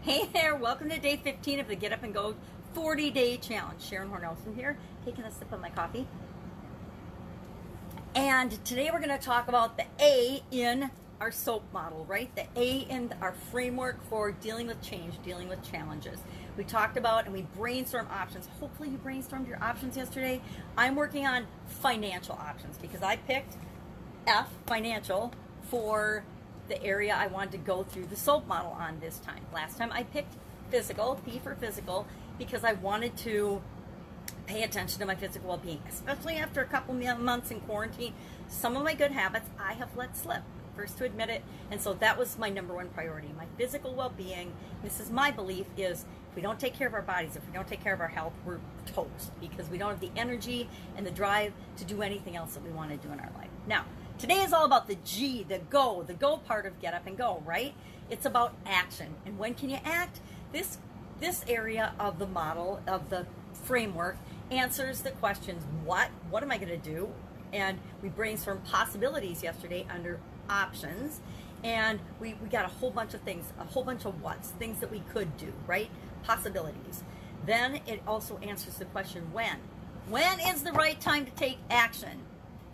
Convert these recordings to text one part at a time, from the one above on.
Hey there, welcome to day 15 of the Get Up and Go 40-day challenge. Sharon Horne-Ellstrom here, taking a sip of my coffee. And today we're going to talk about the A in our SOAP model, right? The A in our framework for dealing with change, dealing with challenges. We talked about and we brainstormed options. Hopefully you brainstormed your options yesterday. I'm working on financial options because I picked F, financial, for the area I wanted to go through the SOAP model on this time. Last time I picked physical, P for physical, because I wanted to pay attention to my physical well-being, especially after a couple months in quarantine. Some of my good habits I have let slip, first to admit it, and so that was my number one priority, my physical well-being. This is my belief, is if we don't take care of our bodies, if we don't take care of our health, we're toast, because we don't have the energy and the drive to do anything else that we want to do in our life. Now, today is all about the G, the go part of Get Up and Go, right? It's about action. And when can you act? This area of the model, of the framework, answers the questions, what am I going to do? And we brainstormed possibilities yesterday under options. And we got a whole bunch of things, a whole bunch of what's, things that we could do, right? Possibilities. Then it also answers the question, when? When is the right time to take action?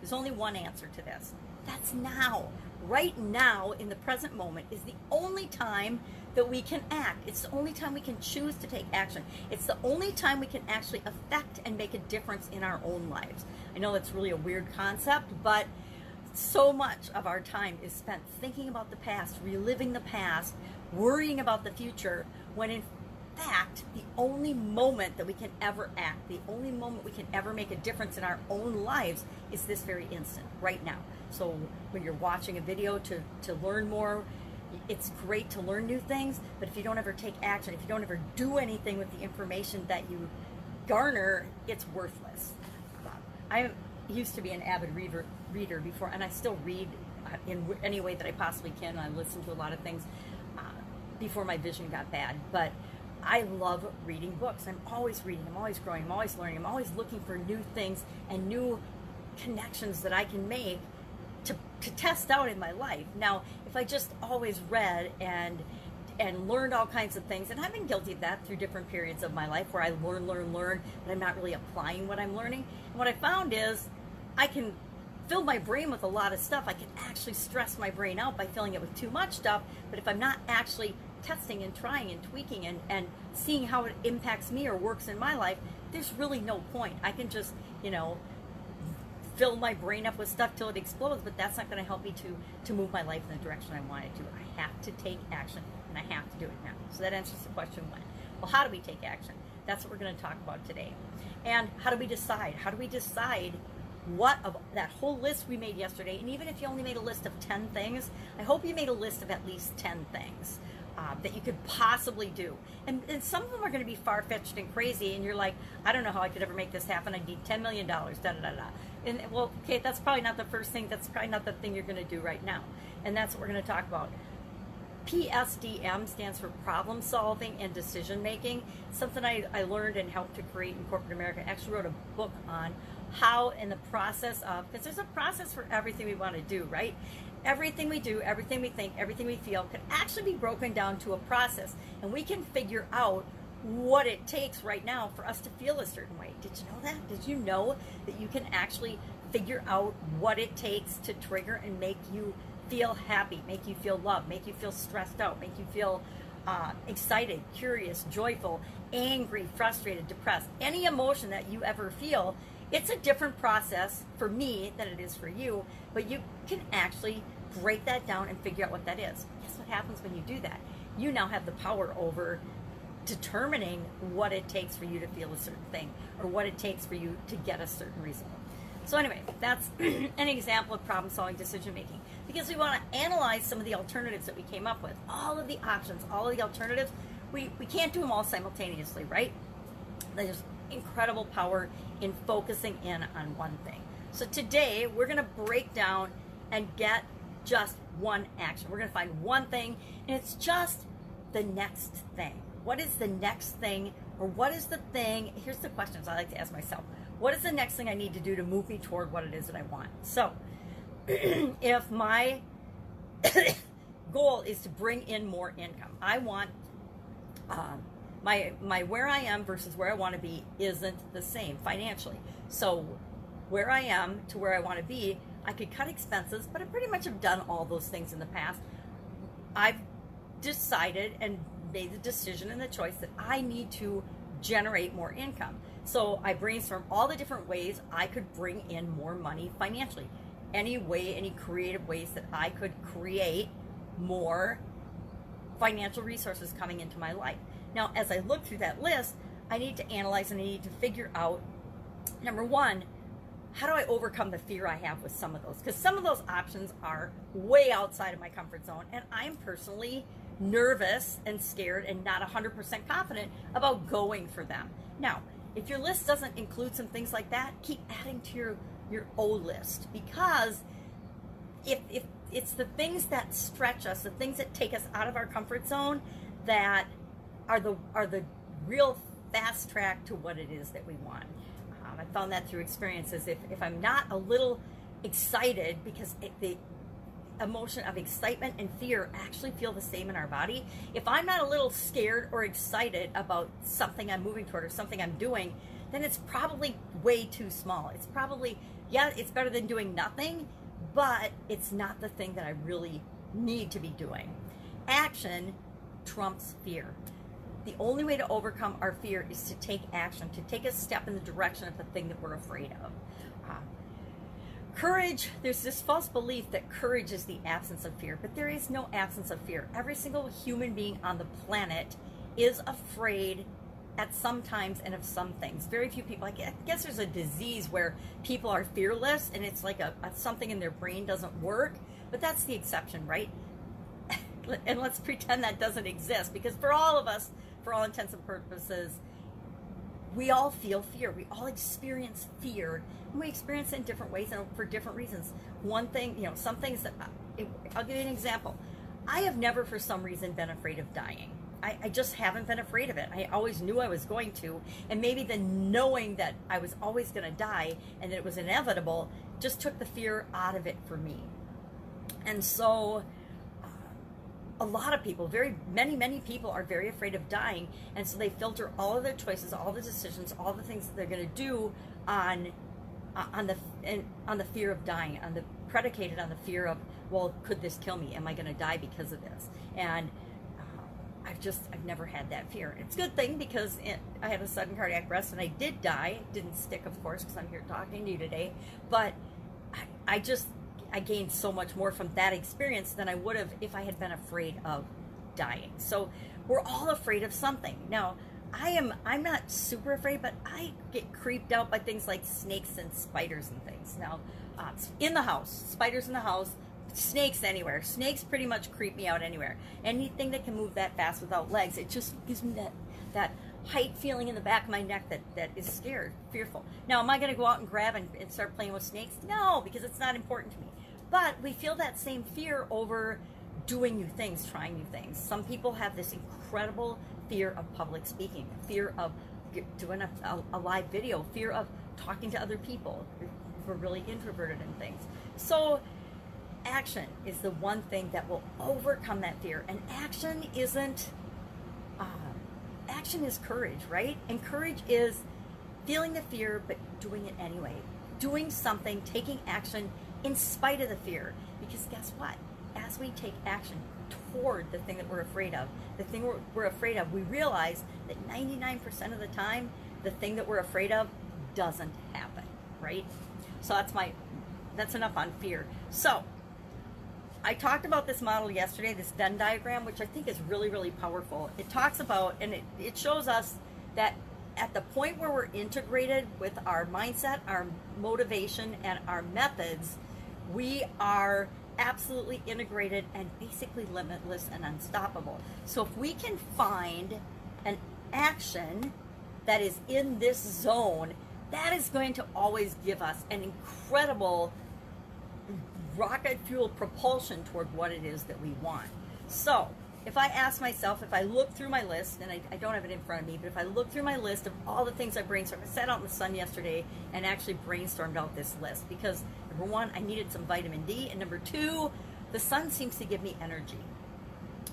There's only one answer to this. That's now. Right now, in the present moment, is the only time that we can act. It's the only time we can choose to take action. It's the only time we can actually affect and make a difference in our own lives. I know that's really a weird concept, but so much of our time is spent thinking about the past, reliving the past, worrying about the future, when in fact, the only moment that we can ever act, the only moment we can ever make a difference in our own lives is this very instant, right now. So when you're watching a video to learn more, it's great to learn new things, but if you don't ever take action, if you don't ever do anything with the information that you garner, it's worthless. I used to be an avid reader before, and I still read in any way that I possibly can. I listen to a lot of things before my vision got bad, but I love reading books. I'm always reading, I'm always growing, I'm always learning, I'm always looking for new things and new connections that I can make to test out in my life. Now, if I just always read and learned all kinds of things, and I've been guilty of that through different periods of my life where I learn, but I'm not really applying what I'm learning. And what I found is I can fill my brain with a lot of stuff. I can actually stress my brain out by filling it with too much stuff, but if I'm not actually testing and trying and tweaking and seeing how it impacts me or works in my life, there's really no point. I can just, fill my brain up with stuff till it explodes, but that's not going to help me to move my life in the direction I want it to. I have to take action, and I have to do it now. So that answers the question, when. Well, how do we take action? That's what we're going to talk about today. And how do we decide? How do we decide what of that whole list we made yesterday? And even if you only made a list of 10 things, I hope you made a list of at least 10 things that you could possibly do. And some of them are going to be far-fetched and crazy, and you're like, I don't know how I could ever make this happen. I need $10 million, da-da-da-da. And, well, okay, that's probably not the first thing. That's probably not the thing you're going to do right now. And that's what we're going to talk about. PSDM stands for problem solving and decision making. Something I learned and helped to create in corporate America. I actually wrote a book on how, in the process of, because there's a process for everything we want to do, right? Everything we do, everything we think, everything we feel can actually be broken down to a process, and we can figure out what it takes right now for us to feel a certain way. Did you know that? Did you know that you can actually figure out what it takes to trigger and make you feel happy, make you feel loved, make you feel stressed out, make you feel excited, curious, joyful, angry, frustrated, depressed, any emotion that you ever feel? It's a different process for me than it is for you, but you can actually break that down and figure out what that is. Guess what happens when you do that? You now have the power over determining what it takes for you to feel a certain thing, or what it takes for you to get a certain result. So anyway, that's an example of problem-solving decision-making, because we want to analyze some of the alternatives that we came up with. All of the options, all of the alternatives, we can't do them all simultaneously, right? There's incredible power in focusing in on one thing. So today, we're going to break down and get just one action. We're going to find one thing, and it's just the next thing. What is the next thing, or what is the thing? Here's the questions I like to ask myself. What is the next thing I need to do to move me toward what it is that I want? So if my goal is to bring in more income, I want My where I am versus where I want to be isn't the same financially. So where I am to where I want to be, I could cut expenses, but I pretty much have done all those things in the past. I've decided and made the decision and the choice that I need to generate more income. So I brainstormed all the different ways I could bring in more money financially. Any creative ways that I could create more financial resources coming into my life. Now, as I look through that list, I need to analyze and I need to figure out, number one, how do I overcome the fear I have with some of those? Because some of those options are way outside of my comfort zone, and I'm personally nervous and scared and not 100% confident about going for them. Now, if your list doesn't include some things like that, keep adding to your O list, because if it's the things that stretch us, the things that take us out of our comfort zone, that are the real fast track to what it is that we want. I found that through experiences. If I'm not a little excited, because the emotion of excitement and fear actually feel the same in our body. If I'm not a little scared or excited about something I'm moving toward or something I'm doing, then it's probably way too small. It's probably, yeah, it's better than doing nothing, but it's not the thing that I really need to be doing. Action trumps fear. The only way to overcome our fear is to take action, to take a step in the direction of the thing that we're afraid of. Courage, there's this false belief that courage is the absence of fear, but there is no absence of fear. Every single human being on the planet is afraid at some times and of some things. Very few people, I guess there's a disease where people are fearless and it's like something in their brain doesn't work, but that's the exception, right? And let's pretend that doesn't exist, because for all of us, for all intents and purposes, we all feel fear. We all experience fear, and we experience it in different ways and for different reasons. One thing, some things that, I'll give you an example. I have never for some reason been afraid of dying. I just haven't been afraid of it. I always knew I was going to, and maybe the knowing that I was always going to die and that it was inevitable just took the fear out of it for me. And so a lot of people, many people are very afraid of dying, and so they filter all of their choices, all the decisions, all the things that they're going to do on the fear of dying, predicated on the fear of, well, could this kill me? Am I going to die because of this? And I've never had that fear. It's a good thing, because I had a sudden cardiac arrest and I did die. It didn't stick, of course, because I'm here talking to you today, but I gained so much more from that experience than I would have if I had been afraid of dying. So we're all afraid of something. Now, I'm not super afraid, but I get creeped out by things like snakes and spiders and things. Now, in the house, spiders in the house, snakes anywhere. Snakes pretty much creep me out anywhere. Anything that can move that fast without legs, it just gives me that height feeling in the back of my neck that is scared, fearful. Now, am I going to go out and grab and start playing with snakes? No, because it's not important to me. But we feel that same fear over doing new things, trying new things. Some people have this incredible fear of public speaking, fear of doing a live video, fear of talking to other people. We're really introverted in things. So action is the one thing that will overcome that fear. And action is courage, right? And courage is feeling the fear, but doing it anyway. Doing something, taking action in spite of the fear. Because guess what? As we take action toward the thing that we're afraid of, the thing we're afraid of, we realize that 99% of the time, the thing that we're afraid of doesn't happen, right? So that's enough on fear. So I talked about this model yesterday, this Venn diagram, which I think is really, really powerful. It talks about, and it shows us that at the point where we're integrated with our mindset, our motivation, and our methods, we are absolutely integrated and basically limitless and unstoppable. So if we can find an action that is in this zone, that is going to always give us an incredible rocket fuel propulsion toward what it is that we want. So if I ask myself, if I look through my list, and I don't have it in front of me, but if I look through my list of all the things I brainstormed, I sat out in the sun yesterday and actually brainstormed out this list, because number one, I needed some vitamin D, and number two, the sun seems to give me energy.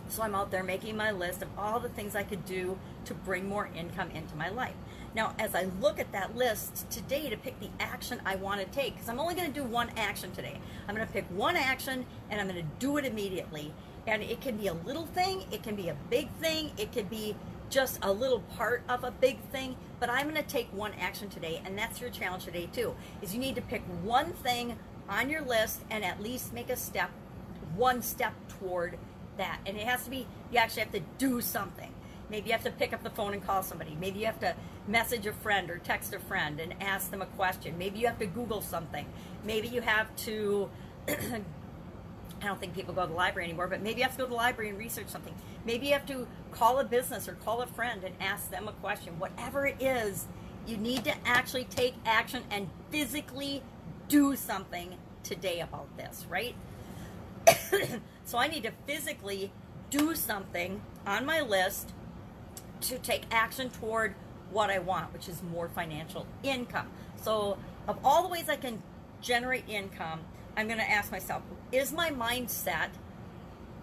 So I'm out there making my list of all the things I could do to bring more income into my life. Now, as I look at that list today to pick the action I want to take, because I'm only going to do one action today. I'm going to pick one action and I'm going to do it immediately. And it can be a little thing, it can be a big thing, it could be just a little part of a big thing, but I'm going to take one action today, and that's your challenge today too, is you need to pick one thing on your list and at least make a step, one step toward that. And it has to be, you actually have to do something. Maybe you have to pick up the phone and call somebody. Maybe you have to message a friend or text a friend and ask them a question. Maybe you have to Google something. Maybe you have to I don't think people go to the library anymore, but maybe you have to go to the library and research something. Maybe you have to call a business or call a friend and ask them a question. Whatever it is, you need to actually take action and physically do something today about this, right? So I need to physically do something on my list to take action toward what I want, which is more financial income. So of all the ways I can generate income, I'm going to ask myself, is my mindset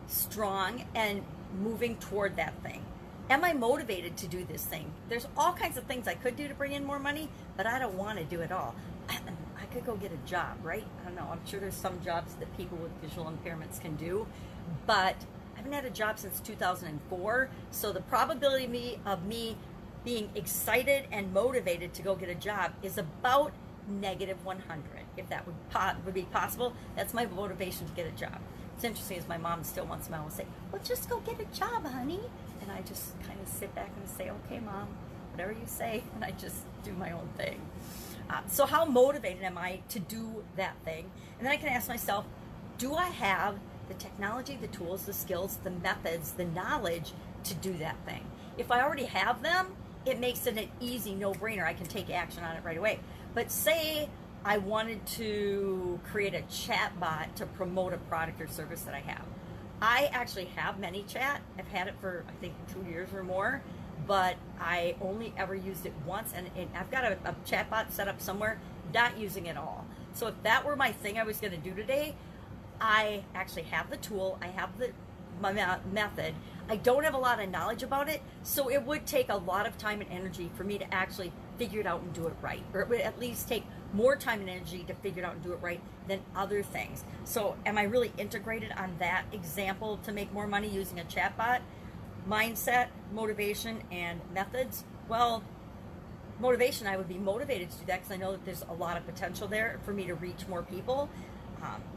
strong and moving toward that thing? Am I motivated to do this thing? There's all kinds of things I could do to bring in more money, but I don't want to do it all. I could go get a job, right? I don't know. I'm sure there's some jobs that people with visual impairments can do, but I haven't had a job since 2004. So the probability of me being excited and motivated to go get a job is about -100. If that would be possible, that's my motivation to get a job. It's interesting as my mom still once in a while will say, well, just go get a job, honey. And I just kind of sit back and say, okay, Mom, whatever you say. And I just do my own thing. So how motivated am I to do that thing? And then I can ask myself, do I have the technology, the tools, the skills, the methods, the knowledge to do that thing? If I already have them, it makes it an easy no-brainer. I can take action on it right away. But say I wanted to create a chat bot to promote a product or service that I have. I actually have ManyChat. I've had it for, I think, 2 years or more, but I only ever used it once, and I've got a chat bot set up somewhere, not using it all. So if that were my thing I was going to do today, I actually have the tool, I have my method. I don't have a lot of knowledge about it, so it would take a lot of time and energy for me to actually figure it out and do it right, or it would at least take more time and energy to figure it out and do it right than other things. So am I really integrated on that example to make more money using a chatbot? Mindset, motivation, and methods? Well, motivation, I would be motivated to do that because I know that there's a lot of potential there for me to reach more people.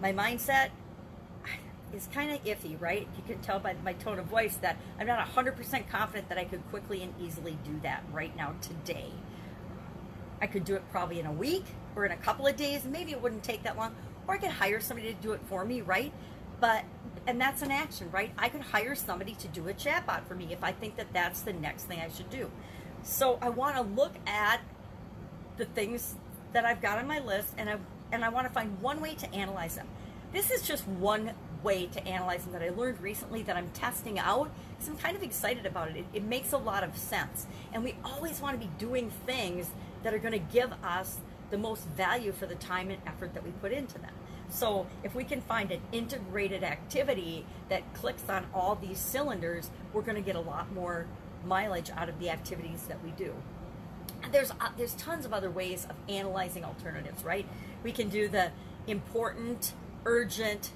My mindset is kind of iffy, right? You can tell by my tone of voice that I'm not 100% confident that I could quickly and easily do that right now today. I could do it probably in a week or in a couple of days. Maybe it wouldn't take that long, or I could hire somebody to do it for me, right? And that's an action, right? I could hire somebody to do a chatbot for me if I think that that's the next thing I should do. So I want to look at the things that I've got on my list, and I want to find one way to analyze them. This is just one way to analyze them that I learned recently that I'm testing out because I'm kind of excited about it. It makes a lot of sense. And we always want to be doing things that are going to give us the most value for the time and effort that we put into them. So if we can find an integrated activity that clicks on all these cylinders, we're going to get a lot more mileage out of the activities that we do. And there's tons of other ways of analyzing alternatives, right? We can do the important, urgent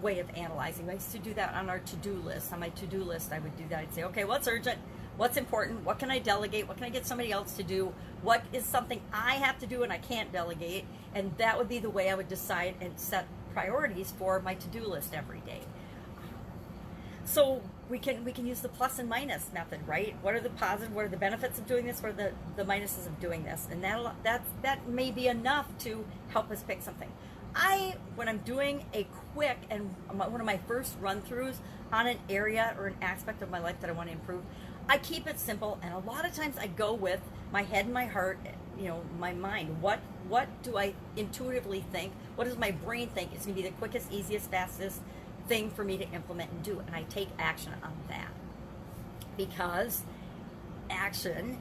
way of analyzing. I used to do that on our to-do list. On my to-do list, I would do that. I'd say, okay, what's urgent? What's important? What can I delegate? What can I get somebody else to do? What is something I have to do and I can't delegate? And that would be the way I would decide and set priorities for my to-do list every day. So we can use the plus and minus method, right? What are the positive? What are the benefits of doing this? What are the minuses of doing this? And that may be enough to help us pick something. When I'm doing a quick and one of my first run-throughs on an area or an aspect of my life that I want to improve, I keep it simple, and a lot of times I go with my head and my heart, my mind. What do I intuitively think? What does my brain think is going to be the quickest, easiest, fastest thing for me to implement and do? And I take action on that. Because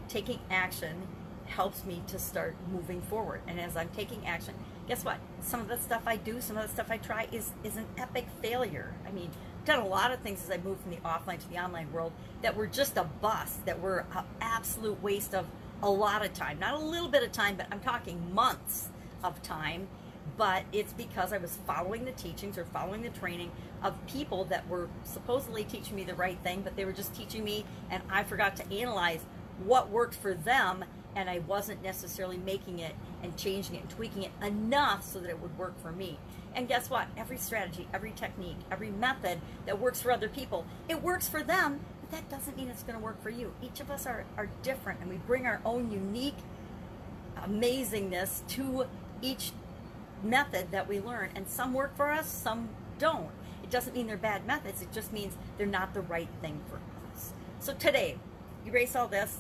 taking action helps me to start moving forward. And as I'm taking action, guess what? Some of the stuff I do, some of the stuff I try is an epic failure. I mean, done a lot of things as I moved from the offline to the online world that were just a bust, that were an absolute waste of a lot of time. Not a little bit of time, but I'm talking months of time. But it's because I was following the teachings or following the training of people that were supposedly teaching me the right thing, but they were just teaching me, and I forgot to analyze what worked for them, and I wasn't necessarily making it and changing it and tweaking it enough so that it would work for me. And guess what? Every strategy, every technique, every method that works for other people, it works for them, but that doesn't mean it's going to work for you. Each of us are different, and we bring our own unique amazingness to each method that we learn, and some work for us, some don't. It doesn't mean they're bad methods, it just means they're not the right thing for us. So today, erase all this,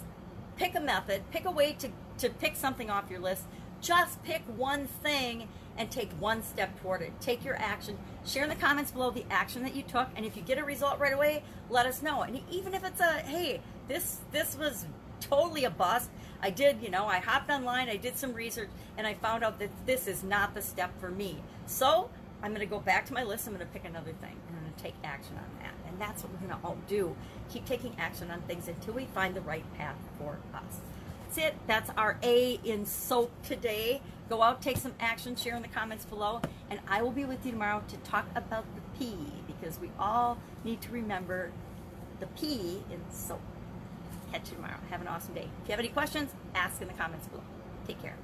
pick a method, pick a way to pick something off your list. Just pick one thing and take one step toward it. Take your action. Share in the comments below the action that you took, and if you get a result right away, let us know. And even if it's a, hey, this was totally a bust. I did, I hopped online, I did some research, and I found out that this is not the step for me. So I'm going to go back to my list. I'm going to pick another thing. I'm going to take action on that. And that's what we're going to all do. Keep taking action on things until we find the right path for us. That's it. That's our A in SOAP today. Go out, take some action, share in the comments below, and I will be with you tomorrow to talk about the P, because we all need to remember the P in SOAP. Catch you tomorrow. Have an awesome day. If you have any questions, ask in the comments below. Take care.